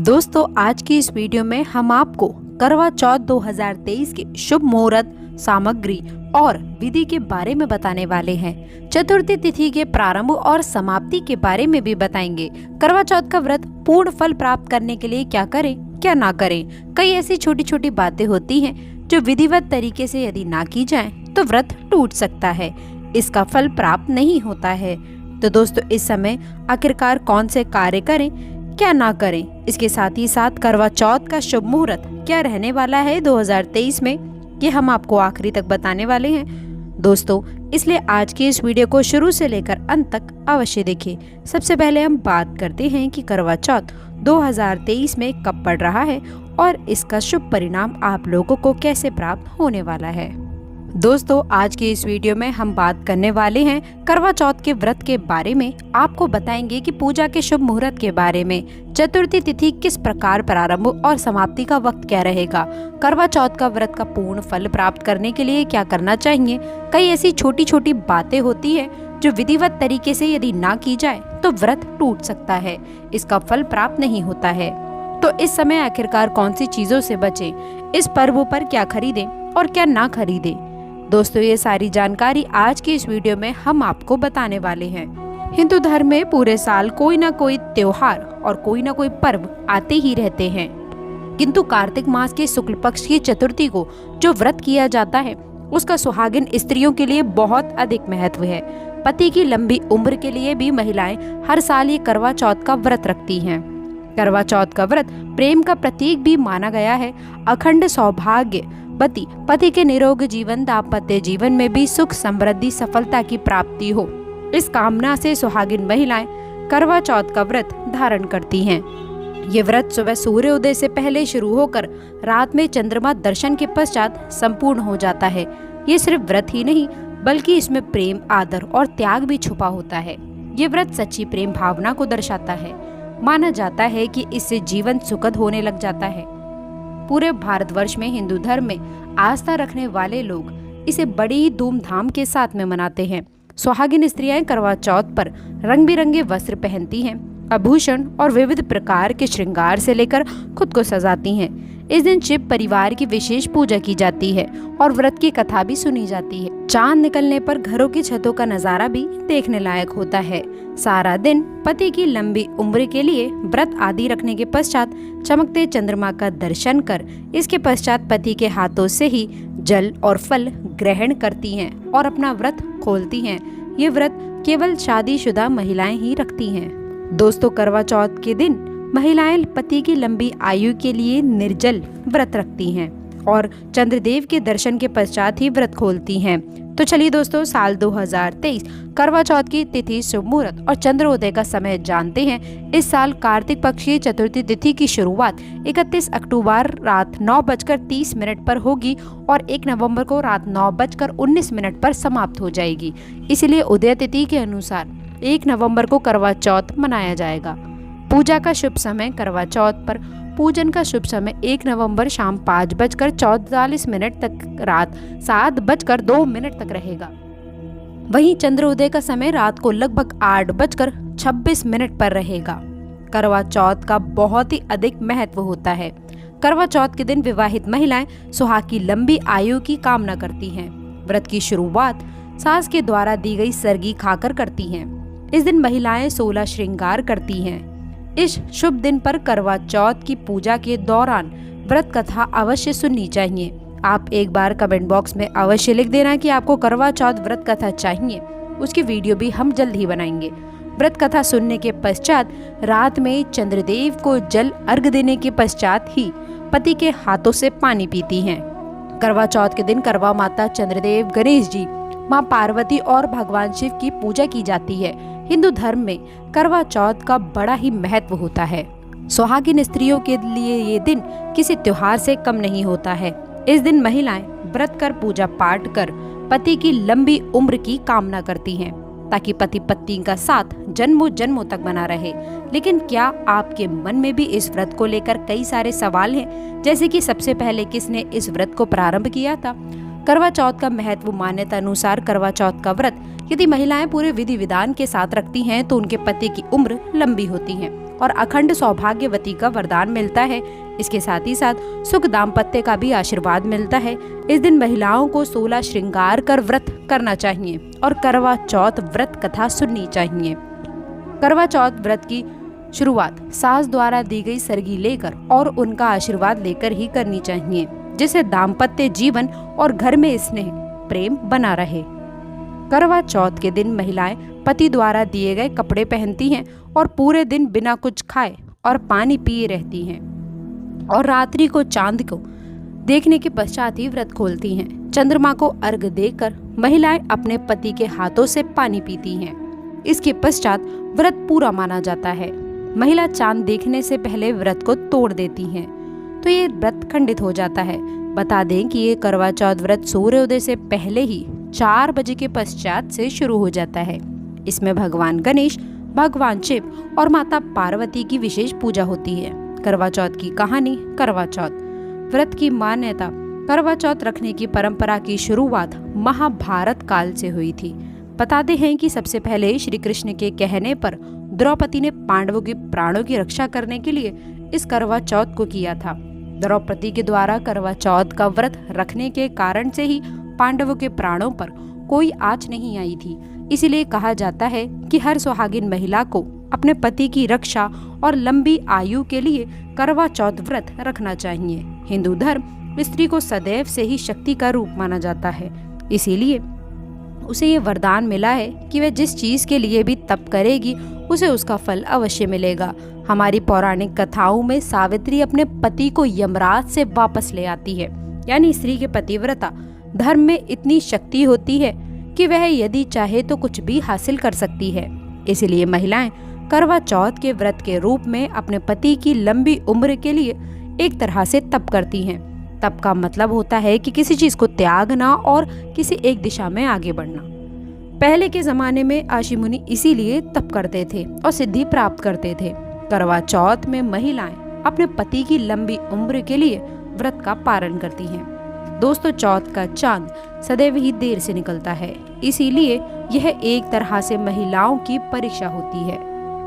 दोस्तों, आज की इस वीडियो में हम आपको करवा चौथ 2023 के शुभ मुहूर्त, सामग्री और विधि के बारे में बताने वाले हैं। चतुर्थी तिथि के प्रारंभ और समाप्ति के बारे में भी बताएंगे। करवा चौथ का व्रत पूर्ण फल प्राप्त करने के लिए क्या करें, क्या ना करें। कई ऐसी छोटी छोटी बातें होती हैं जो विधिवत तरीके से यदि ना की जाए तो व्रत टूट सकता है, इसका फल प्राप्त नहीं होता है। तो दोस्तों, इस समय आखिरकार कौन से कार्य करें, क्या ना करें, इसके साथ ही साथ करवा चौथ का शुभ मुहूर्त क्या रहने वाला है 2023 में, ये हम आपको आखिरी तक बताने वाले हैं दोस्तों। इसलिए आज की इस वीडियो को शुरू से लेकर अंत तक अवश्य देखें। सबसे पहले हम बात करते हैं कि करवा चौथ 2023 में कब पड़ रहा है और इसका शुभ परिणाम आप लोगों को कैसे प्राप्त होने वाला है। दोस्तों, आज की इस वीडियो में हम बात करने वाले हैं करवा चौथ के व्रत के बारे में। आपको बताएंगे कि पूजा के शुभ मुहूर्त के बारे में, चतुर्थी तिथि किस प्रकार प्रारंभ और समाप्ति का वक्त क्या रहेगा, करवा चौथ का व्रत का पूर्ण फल प्राप्त करने के लिए क्या करना चाहिए। कई ऐसी छोटी छोटी बातें होती है जो विधिवत तरीके से यदि ना की जाए तो व्रत टूट सकता है, इसका फल प्राप्त नहीं होता है। तो इस समय आखिरकार कौन सी चीजों से बचें, इस पर्व पर क्या खरीदें और क्या ना खरीदें। दोस्तों, ये सारी जानकारी आज की इस वीडियो में हम आपको बताने वाले हैं। हिंदू धर्म में पूरे साल कोई ना कोई त्योहार और कोई ना कोई पर्व आते ही रहते हैं, किंतु कार्तिक मास के शुक्ल पक्ष की चतुर्थी को जो व्रत किया जाता है उसका सुहागिन स्त्रियों के लिए बहुत अधिक महत्व है। पति की लंबी उम्र के लिए भी महिलाएं हर साल ये करवा चौथ का व्रत रखती हैं। करवा चौथ का व्रत प्रेम का प्रतीक भी माना गया है। अखंड सौभाग्य, पति के निरोग जीवन, दाम्पत्य जीवन में भी सुख समृद्धि सफलता की प्राप्ति हो, इस कामना से सुहागिन महिलाएं करवा चौथ का व्रत धारण करती हैं। ये व्रत सुबह सूर्योदय से पहले शुरू होकर रात में चंद्रमा दर्शन के पश्चात संपूर्ण हो जाता है। ये सिर्फ व्रत ही नहीं बल्कि इसमें प्रेम, आदर और त्याग भी छुपा होता है। ये व्रत सच्ची प्रेम भावना को दर्शाता है। माना जाता है कि इससे जीवन सुखद होने लग जाता है। पूरे भारतवर्ष में हिंदू धर्म में आस्था रखने वाले लोग इसे बड़ी ही धूमधाम के साथ में मनाते हैं। सुहागिन स्त्रियां करवा चौथ पर रंग बिरंगे वस्त्र पहनती हैं, आभूषण और विविध प्रकार के श्रृंगार से लेकर खुद को सजाती हैं। इस दिन शिव परिवार की विशेष पूजा की जाती है और व्रत की कथा भी सुनी जाती है। चांद निकलने पर घरों की छतों का नजारा भी देखने लायक होता है। सारा दिन पति की लंबी उम्र के लिए व्रत आदि रखने के पश्चात चमकते चंद्रमा का दर्शन कर इसके पश्चात पति के हाथों से ही जल और फल ग्रहण करती हैं और अपना व्रत खोलती हैं। ये व्रत केवल शादीशुदा महिलाएं ही रखती हैं। दोस्तों, करवा चौथ के दिन महिलाएं पति की लंबी आयु के लिए निर्जल व्रत रखती हैं और चंद्रदेव के दर्शन के पश्चात ही व्रत खोलती हैं। तो चलिए दोस्तों, साल 2023 करवा चौथ की तिथि, शुभ मुहूर्त और चंद्रोदय का समय जानते हैं। इस साल कार्तिक पक्ष की चतुर्थी तिथि की शुरुआत 31 अक्टूबर रात 9:30 पर होगी और 1 नवंबर को रात 9:19 पर समाप्त हो जाएगी। इसलिए उदय तिथि के अनुसार 1 नवंबर को करवा चौथ मनाया जाएगा। पूजा का शुभ समय, करवा चौथ पर पूजन का शुभ समय 1 नवंबर शाम 5:44 तक रात 7:02 तक रहेगा। वहीं चंद्रोदय का समय रात को लगभग 8:26 पर रहेगा। करवा चौथ का बहुत ही अधिक महत्व होता है। करवा चौथ के दिन विवाहित महिलाएं सुहाग की लंबी आयु की कामना करती हैं। व्रत की शुरुआत सास के द्वारा दी गई सरगी खाकर करती हैं। इस दिन महिलाएं 16 श्रृंगार करती हैं। इस शुभ दिन पर करवा चौथ की पूजा के दौरान व्रत कथा अवश्य सुननी चाहिए। आप एक बार कमेंट बॉक्स में अवश्य लिख देना कि आपको करवा चौथ व्रत कथा चाहिए, उसकी वीडियो भी हम जल्द ही बनाएंगे। व्रत कथा सुनने के पश्चात रात में चंद्रदेव को जल अर्घ देने के पश्चात ही पति के हाथों से पानी पीती हैं। करवा चौथ के दिन करवा माता, चंद्रदेव, गणेश जी, माँ पार्वती और भगवान शिव की पूजा की जाती है। हिंदू धर्म में करवा चौथ का बड़ा ही महत्व होता है। सुहागिन स्त्रियों के लिए ये दिन किसी त्योहार से कम नहीं होता है। इस दिन महिलाएं व्रत कर, पूजा पाठ कर पति की लंबी उम्र की कामना करती हैं ताकि पति पत्नी का साथ जन्मों जन्मों तक बना रहे। लेकिन क्या आपके मन में भी इस व्रत को लेकर कई सारे सवाल हैं, जैसे कि सबसे पहले किसने इस व्रत को प्रारंभ किया था। करवा चौथ का महत्व, मान्यता अनुसार करवा चौथ का व्रत यदि महिलाएं पूरे विधि विधान के साथ रखती हैं तो उनके पति की उम्र लंबी होती है और अखंड सौभाग्यवती का वरदान मिलता है। इसके साथ ही साथ सुख दाम्पत्य का भी आशीर्वाद मिलता है। इस दिन महिलाओं को 16 श्रृंगार कर व्रत करना चाहिए और करवा चौथ व्रत कथा सुननी चाहिए। करवा चौथ व्रत की शुरुआत सास द्वारा दी गई सरगी लेकर और उनका आशीर्वाद लेकर ही करनी चाहिए, जिससे दाम्पत्य जीवन और घर में स्नेह प्रेम बना रहे। करवा चौथ के दिन महिलाएं पति द्वारा दिए गए कपड़े पहनती हैं और पूरे दिन बिना कुछ खाए और पानी पिए रहती हैं और रात्रि को चांद को देखने के पश्चात ही व्रत खोलती हैं। चंद्रमा को अर्घ देकर महिलाएं अपने पति के हाथों से पानी पीती हैं। इसके पश्चात व्रत पूरा माना जाता है। महिला चांद देखने से पहले व्रत को तोड़ देती हैं तो ये व्रत खंडित हो जाता है। बता दें कि ये करवा चौथ व्रत सूर्योदय से पहले ही 4 बजे के पश्चात से शुरू हो जाता है। इसमें भगवान गणेश, भगवान शिव और माता पार्वती की विशेष पूजा होती है। करवा चौथ की कहानी। करवा चौथ व्रत की मान्यता। करवा चौथ रखने की परंपरा की शुरुआत महाभारत काल से हुई थी। बताते हैं कि सबसे पहले श्री कृष्ण के कहने पर द्रौपदी ने पांडवों के प्राणों की रक्षा करने के लिए इस करवा चौथ को किया था। द्रौपदी के द्वारा करवा चौथ का व्रत रखने के कारण से ही पांडवों के प्राणों पर कोई आँच नहीं आई थी। इसीलिए कहा जाता है कि हर सुहागिन महिला को अपने पति की रक्षा और लंबी आयु के लिए करवा चौथ व्रत रखना चाहिए। हिंदू धर्म स्त्री को सदैव से ही शक्ति का रूप माना जाता है, इसीलिए उसे ये वरदान मिला है कि वह जिस चीज के लिए भी तप करेगी उसे उसका फल अवश्य मिलेगा। हमारी पौराणिक कथाओं में सावित्री अपने पति को यमराज से वापस ले आती है, यानी स्त्री के पतिव्रता धर्म में इतनी शक्ति होती है कि वह यदि चाहे तो कुछ भी हासिल कर सकती है। इसलिए महिलाएं करवा चौथ के व्रत के रूप में अपने पति की लंबी उम्र के लिए एक तरह से तप करती हैं। तप का मतलब होता है कि किसी चीज को त्यागना और किसी एक दिशा में आगे बढ़ना। पहले के जमाने में ऋषि मुनि इसीलिए तप करते थे और सिद्धि प्राप्त करते थे। करवा चौथ में महिलाएं अपने पति की लंबी उम्र के लिए व्रत का पालन करती हैं। दोस्तों, चौथ का चांद सदैव ही देर से निकलता है, इसीलिए यह एक तरह से महिलाओं की परीक्षा होती है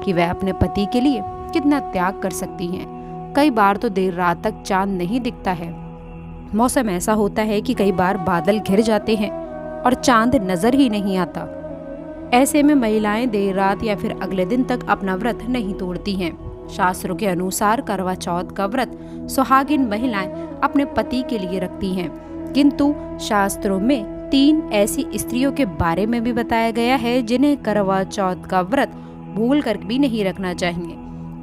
कि वह अपने पति के लिए कितना त्याग कर सकती हैं। कई बार तो देर रात तक चांद नहीं दिखता है। मौसम ऐसा होता है कि कई बार बादल घिर जाते हैं और चांद नजर ही नहीं आता। ऐसे में महिलाएं देर रात या फिर अगले दिन तक अपना व्रत नहीं तोड़ती हैं। शास्त्रों के अनुसार करवा चौथ का व्रत सुहागिन महिलाएं अपने पति के लिए रखती हैं, किंतु शास्त्रों में 3 ऐसी स्त्रियों के बारे में भी बताया गया है जिन्हें करवा चौथ का व्रत भूल कर भी नहीं रखना चाहिए,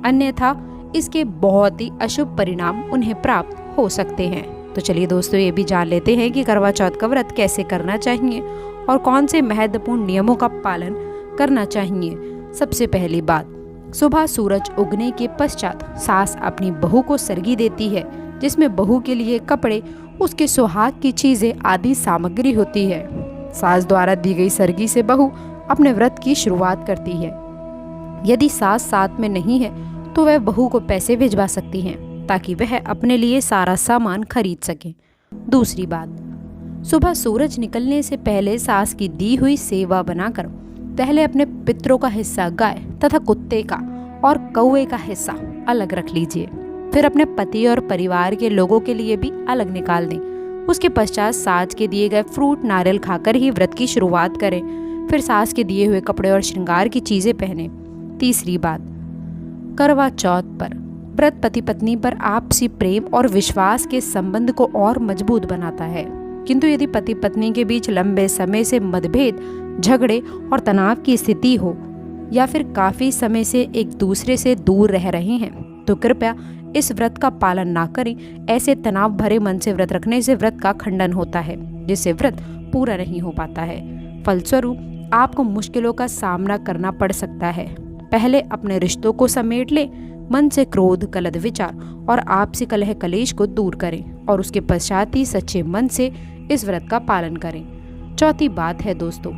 अन्यथा इसके बहुत ही अशुभ परिणाम उन्हें प्राप्त हो सकते हैं। तो चलिए दोस्तों, ये भी जान लेते हैं कि करवा चौथ का व्रत कैसे करना चाहिए और कौन से महत्वपूर्ण नियमों का पालन करना चाहिए। सबसे पहली बात, सुबह सूरज उगने के पश्चात सास अपनी बहू को सरगी देती है, जिसमें बहू के लिए कपड़े, उसके सुहाग की चीजें आदि सामग्री होती है। सास द्वारा दी गई सरगी से बहू अपने व्रत की शुरुआत करती है। यदि सास साथ में नहीं है तो वह बहू को पैसे भिजवा सकती हैं ताकि वह अपने लिए सारा सामान खरीद सके। दूसरी बात, सुबह सूरज निकलने से पहले सास की दी हुई सेवा बनाकर पहले अपने पितरों का हिस्सा गाय तथा कुत्ते का और कौवे का हिस्सा अलग रख लीजिए। फिर अपने पति और परिवार के लोगों के लिए भी अलग निकाल दें। उसके पश्चात सास के दिए गए फ्रूट नारियल खाकर ही व्रत की शुरुआत करें। फिर सास के दिए हुए कपड़े और श्रृंगार की चीजें पहने। तीसरी बात, करवा चौथ पर व्रत पति पत्नी पर आपसी प्रेम और विश्वास के संबंध को और मजबूत बनाता है, किंतु यदि पति पत्नी के बीच लंबे समय से मतभेद, झगड़े और तनाव की स्थिति हो या फिर काफी समय से एक दूसरे से दूर रह रहे हैं तो कृपया इस व्रत का पालन ना करें। ऐसे तनाव भरे मन से व्रत रखने से व्रत का खंडन होता है, जिससे व्रत पूरा नहीं हो पाता है। फलस्वरूप आपको मुश्किलों का सामना करना पड़ सकता है। पहले अपने रिश्तों को समेट लें, मन से क्रोध, गलत विचार और आपसी कलह कलेश को दूर करें और उसके पश्चात ही सच्चे मन से इस व्रत का पालन करें। चौथी बात है दोस्तों,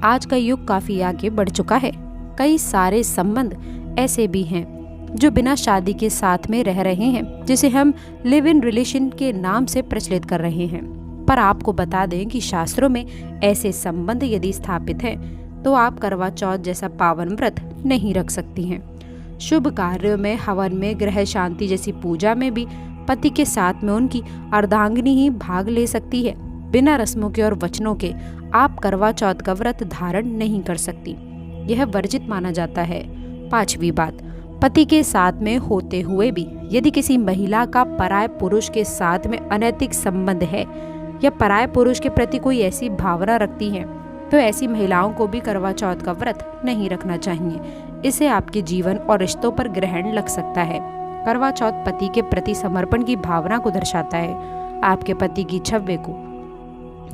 आज का युग काफी आगे बढ़ चुका है। कई सारे संबंध ऐसे भी हैं जो बिना शादी के साथ में रह रहे हैं, जिसे हम लिव इन रिलेशन के नाम से प्रचलित कर रहे हैं। पर आपको बता दें कि शास्त्रों में ऐसे संबंध यदि स्थापित हैं तो आप करवा चौथ जैसा पावन व्रत नहीं रख सकती हैं। शुभ कार्यों में, हवन में, ग्रह शांति जैसी पूजा में भी पति के साथ में उनकी अर्धांगिनी ही भाग ले सकती है। बिना रस्मों के और वचनों के आप करवा चौथ का व्रत धारण नहीं कर सकती, यह वर्जित माना जाता है। 5वीं बात, पति के साथ में होते हुए भी यदि किसी महिला का पराय पुरुष के साथ में अनैतिक संबंध है या पराय पुरुष के प्रति कोई ऐसी भावना रखती है तो ऐसी महिलाओं को भी करवा चौथ का व्रत नहीं रखना चाहिए। इससे आपके जीवन और रिश्तों पर ग्रहण लग सकता है। करवा चौथ पति के प्रति समर्पण की भावना को दर्शाता है। आपके पति की छव्वे को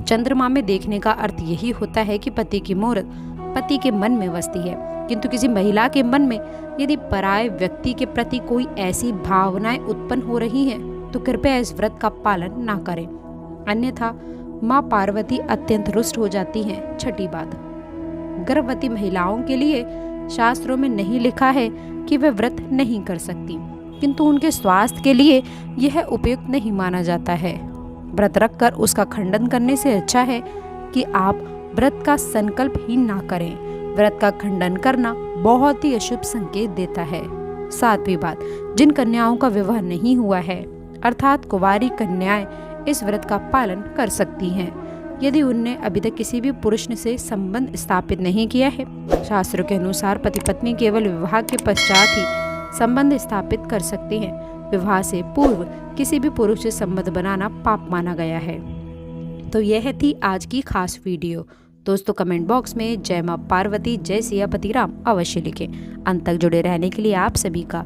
चंद्रमा में देखने का अर्थ यही होता है कि पति की मूर्त पति के मन में बसती है, किंतु किसी महिला के मन में यदि पराय व्यक्ति के प्रति कोई ऐसी भावनाएं उत्पन्न हो रही हैं तो कृपया इस व्रत का पालन ना करें, अन्यथा माँ पार्वती अत्यंत रुष्ट हो जाती हैं। 6ठी बात, गर्भवती महिलाओं के लिए शास्त्रों में नहीं लिखा है कि वे व्रत नहीं कर सकती, किंतु उनके स्वास्थ्य के लिए यह उपयुक्त नहीं माना जाता है। व्रत रखकर उसका खंडन करने से अच्छा है कि आप व्रत का संकल्प ही ना करें। व्रत का खंडन करना बहुत ही अशुभ संकेत देता है। 7वीं बात, जिन कन्याओं का विवाह नहीं हुआ है अर्थात कुंवारी कन्याएं इस व्रत का पालन कर सकती हैं यदि उनने अभी तक किसी भी पुरुष से संबंध स्थापित नहीं किया है। शास्त्रों के अनुसार पति पत्नी केवल विवाह के पश्चात ही संबंध स्थापित कर सकते हैं। विवाह से पूर्व किसी भी पुरुष से संबंध बनाना पाप माना गया है। तो यह थी आज की खास वीडियो। दोस्तों, कमेंट बॉक्स में जय मां पार्वती, जय सियापति राम अवश्य लिखें। अंत तक जुड़े रहने के लिए आप सभी का